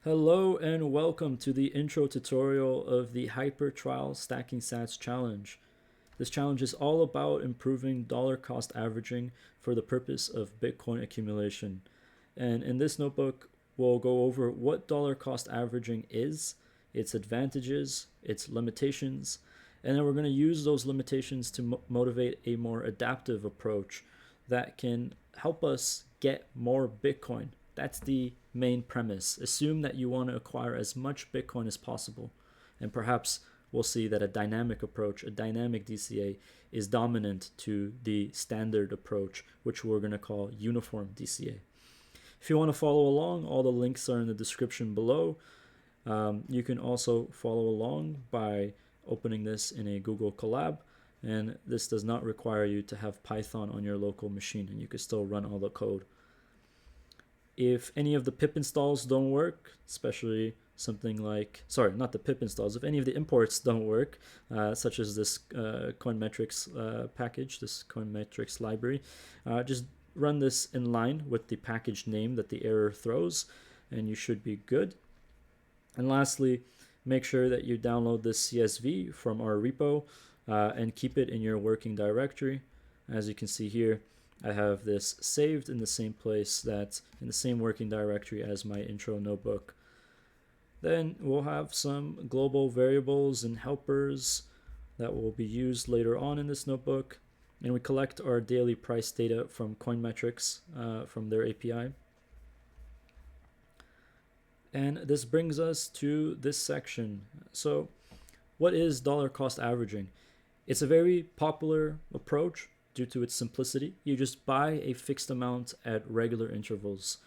Hello and welcome to the intro tutorial of the Hypertrial Stacking Sats Challenge. This challenge is all about improving dollar cost averaging for the purpose of Bitcoin accumulation. And in this notebook, we'll go over what dollar cost averaging is, its advantages, its limitations, and then we're going to use those limitations to motivate a more adaptive approach that can help us get more Bitcoin. That's the main premise. Assume that you want to acquire as much Bitcoin as possible. And perhaps we'll see that a dynamic approach, a dynamic DCA, is dominant to the standard approach, which we're going to call uniform DCA. If you want to follow along, all the links are in the description below. You can also follow along by opening this in a Google Colab. And this does not require you to have Python on your local machine, and you can still run all the code. If any of the pip installs don't work, especially something like, not the pip installs, if any of the imports don't work, such as this CoinMetrics package, this CoinMetrics library, just run this in line with the package name that the error throws, and you should be good. And lastly, make sure that you download this CSV from our repo and keep it in your working directory. As you can see here, I have this saved in the same place, that's in the same working directory as my intro notebook. Then we'll have some global variables and helpers that will be used later on in this notebook. And we collect our daily price data from CoinMetrics from their API. And this brings us to this section. So what is dollar cost averaging? It's a very popular approach due to its simplicity. You just buy a fixed amount at regular intervals.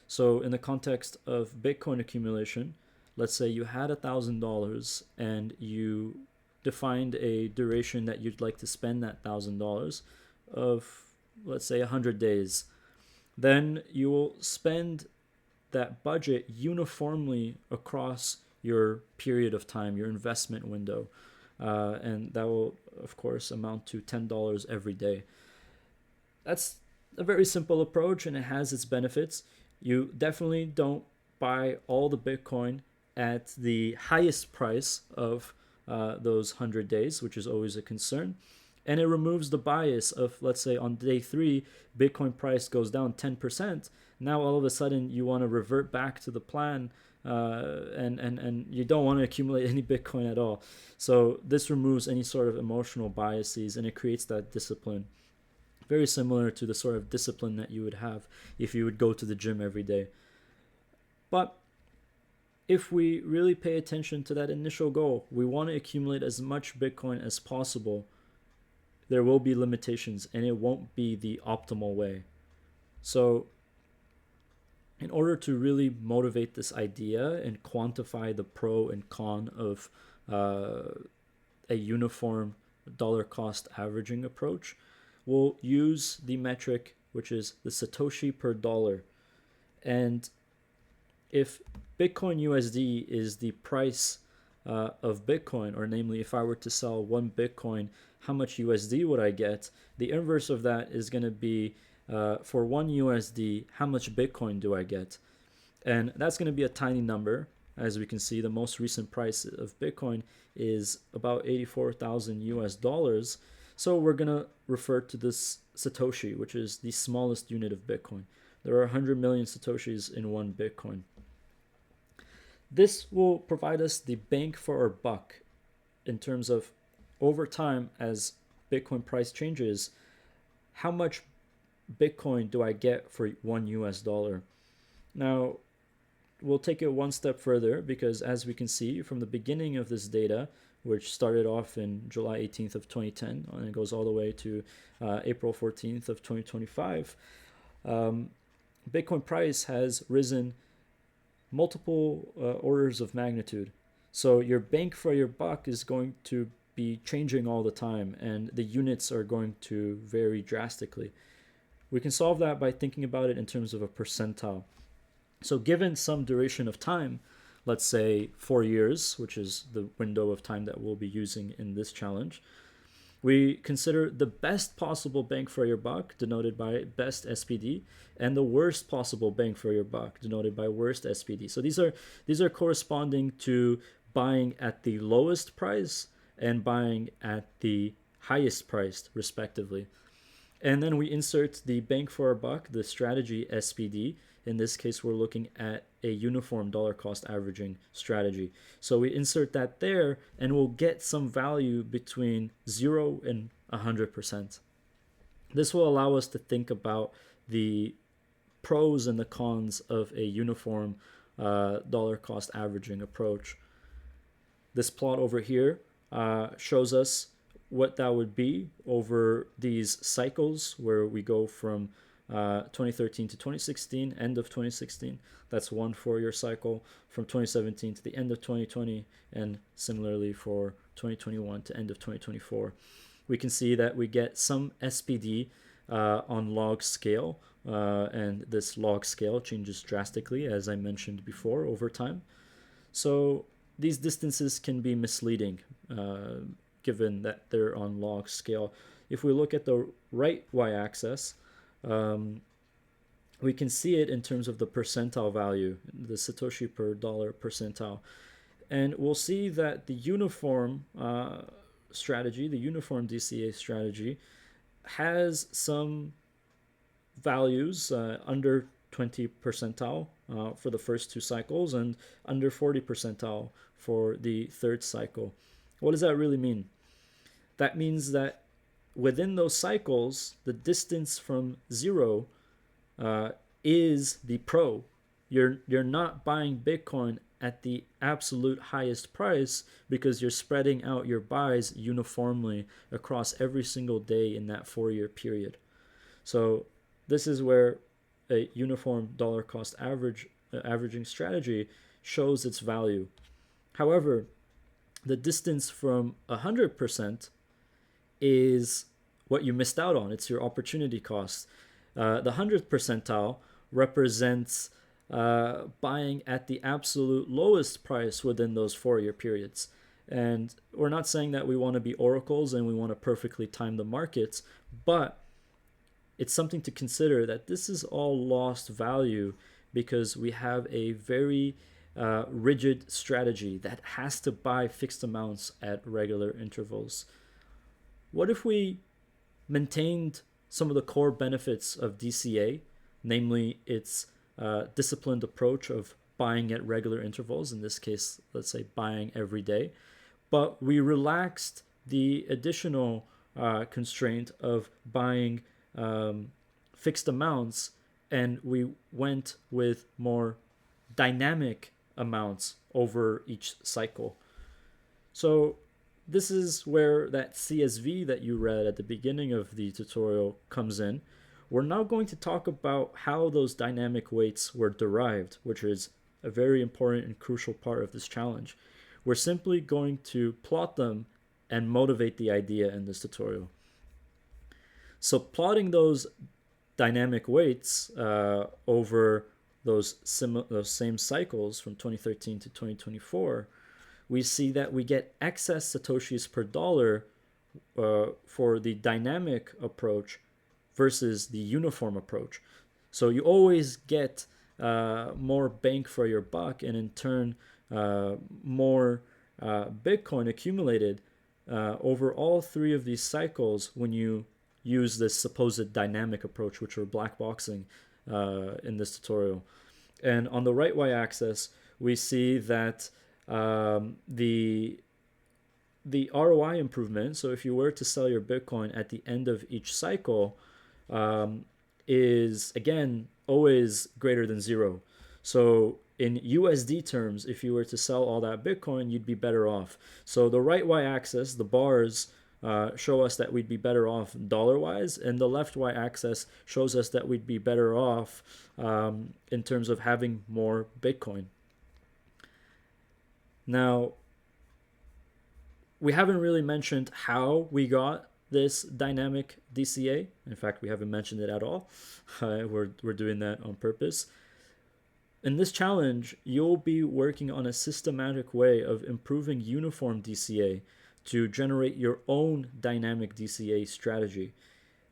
So in the context of Bitcoin accumulation, let's say you had $1,000 and you defined a duration that you'd like to spend that $1,000 of, let's say, 100 days. Then you will spend that budget uniformly across your period of time, your investment window. And that will, of course, amount to $10 every day. That's a very simple approach, and it has its benefits. You definitely don't buy all the Bitcoin at the highest price of those 100 days, which is always a concern. And it removes the bias of, let's say, on day 3, Bitcoin price goes down 10%. Now all of a sudden you want to revert back to the plan, and you don't want to accumulate any Bitcoin at all. So this removes any sort of emotional biases, and it creates that discipline. Very similar to the sort of discipline that you would have if you would go to the gym every day. But if we really pay attention to that initial goal, we want to accumulate as much Bitcoin as possible, there will be limitations, and it won't be the optimal way. So in order to really motivate this idea and quantify the pro and con of a uniform dollar cost averaging approach, we'll use the metric which is the Satoshi per dollar. And if Bitcoin USD is the price of Bitcoin, or namely if I were to sell 1 Bitcoin, how much USD would I get? The inverse of that is going to be for 1 USD, how much Bitcoin do I get? And that's going to be a tiny number. As we can see, the most recent price of Bitcoin is about 84,000 US dollars. So we're going to refer to this Satoshi, which is the smallest unit of Bitcoin. There are 100 million Satoshis in 1 Bitcoin. This will provide us the bang for our buck in terms of, over time, as Bitcoin price changes, how much Bitcoin do I get for 1 US dollar? Now, we'll take it one step further, because as we can see from the beginning of this data, which started off in July 18th of 2010, and it goes all the way to April 14th of 2025, Bitcoin price has risen multiple orders of magnitude. So your bang for your buck is going to be changing all the time, and the units are going to vary drastically. We can solve that by thinking about it in terms of a percentile. So given some duration of time, let's say 4 years, which is the window of time that we'll be using in this challenge, We consider the best possible bang for your buck, denoted by best SPD, and the worst possible bang for your buck, denoted by worst SPD. So these are corresponding to buying at the lowest price and buying at the highest price, respectively. And then we insert the bang for our buck, the strategy SPD. In this case, we're looking at a uniform dollar cost averaging strategy. So we insert that there, and we'll get some value between 0 and 100%. This will allow us to think about the pros and the cons of a uniform dollar cost averaging approach. This plot over here shows us what that would be over these cycles where we go from 2013 to 2016, end of 2016. That's 1 4-year cycle. From 2017 to the end of 2020, and similarly for 2021 to end of 2024. We can see that we get some SPD on log scale, and this log scale changes drastically, as I mentioned before, over time. So these distances can be misleading, given that they're on log scale. If we look at the right y-axis, we can see it in terms of the percentile value, the Satoshi per dollar percentile. And we'll see that the uniform strategy, the uniform DCA strategy, has some values under 20 percentile for the first 2 cycles and under 40 percentile for the 3rd cycle. What does that really mean? That means that within those cycles, the distance from 0 is the pro. You're not buying Bitcoin at the absolute highest price because you're spreading out your buys uniformly across every single day in that 4-year period. So this is where a uniform dollar cost averaging strategy shows its value. However, the distance from 100% is what you missed out on. It's your opportunity cost. The 100th percentile represents buying at the absolute lowest price within those 4-year periods. And we're not saying that we want to be oracles and we want to perfectly time the markets, but it's something to consider that this is all lost value because we have a very rigid strategy that has to buy fixed amounts at regular intervals. What if we maintained some of the core benefits of DCA, namely its disciplined approach of buying at regular intervals, in this case, let's say buying every day, but we relaxed the additional constraint of buying fixed amounts, and we went with more dynamic amounts over each cycle. So this is where that CSV that you read at the beginning of the tutorial comes in. We're now going to talk about how those dynamic weights were derived, which is a very important and crucial part of this challenge. We're simply going to plot them and motivate the idea in this tutorial. So plotting those dynamic weights over those same cycles from 2013 to 2024, we see that we get excess Satoshis per dollar for the dynamic approach versus the uniform approach. So you always get more bang for your buck, and in turn more Bitcoin accumulated over all 3 of these cycles when you use this supposed dynamic approach, which we're black boxing in this tutorial. And on the right y-axis, we see that the ROI improvement, so if you were to sell your Bitcoin at the end of each cycle, is again always greater than 0. So in USD terms, if you were to sell all that Bitcoin, you'd be better off. So the right y-axis, the bars, show us that we'd be better off dollar-wise, and the left y-axis shows us that we'd be better off in terms of having more Bitcoin. Now, we haven't really mentioned how we got this dynamic DCA. In fact, we haven't mentioned it at all. We're doing that on purpose. In this challenge, you'll be working on a systematic way of improving uniform DCA to generate your own dynamic DCA strategy.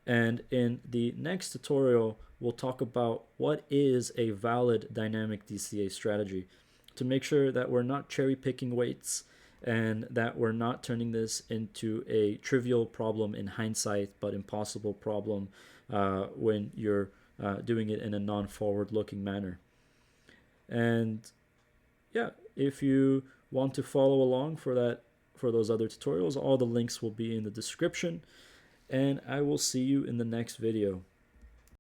And in the next tutorial, we'll talk about what is a valid dynamic DCA strategy to make sure that we're not cherry picking weights and that we're not turning this into a trivial problem in hindsight but impossible problem when you're doing it in a non-forward looking manner. And yeah, if you want to follow along for those other tutorials, all the links will be in the description, and I will see you in the next video.